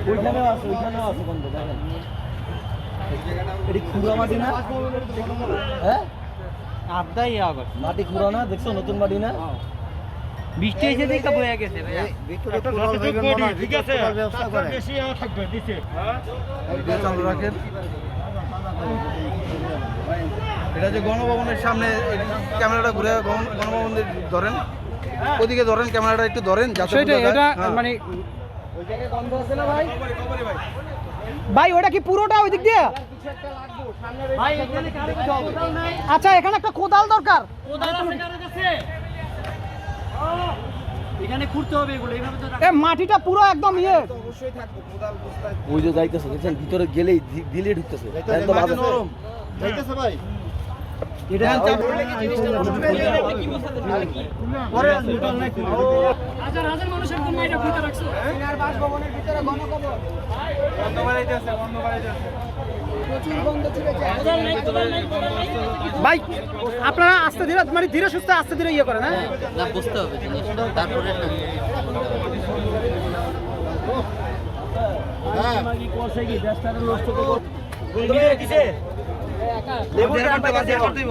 ওইখানেও আছে গন্ধ দেখেন। এটি খুঁড়া মাটি না? হ্যাঁ আবদাই আবার মাটি খুঁড়া না, দেখছো নতুন মাটি না? বৃষ্টি এসে দেখে বয়ে গেছে ভাইয়া। ঠিক আছে বেশি থাকবে দিতে ভিডিও চালু রাখেন। এটা যে গণভবনের সামনে ক্যামেরাটা ঘুরে গণভবনের ধরেন, ওদিকে ধরেন, ক্যামেরাটা একটু ধরেন যাতে সেটাই বোঝা যায়। এটা হ্যাঁ। মানে ওই জায়গায় গন্ধ আছে না ভাই? ভাই ওটা কি পুরোটা ওই দিক দিয়ে? ভাই এখানে কারো কোদাল নাই? আচ্ছা এখানে একটা কোদাল দরকার। কোদাল আছে কারো কাছে? এখানে খুঁড়তে হবে এগুলো, এইভাবে তো এ মাটিটা পুরো একদম ইয়ে। ওই যে যাইতেছে দেখছেন, ভিতরে গেলেই দিলে ঢুকতেছে। মাটি নরম যাইতেছে ভাই। এটা হাজার হাজার মানুষের জন্য এটা খুঁজে রাখছো। সিনার বাসভবনের ভিতরে গণকবর বন্ধ বাড়াইতেছে প্রচুর গন্ধ ছড়িয়েছে। ভাই আপনারা আস্তে ধীরে মানে ধীরে সুস্থে আস্তে ধীরে ইয়ে করেন, হ্যাঁ না বুঝতে হবে জিনিসটা, তারপরে কি করছে কি দেশটারে নষ্ট করব। গন্ধ কিসে? লেবুর গ্রামটা বাজে দিব।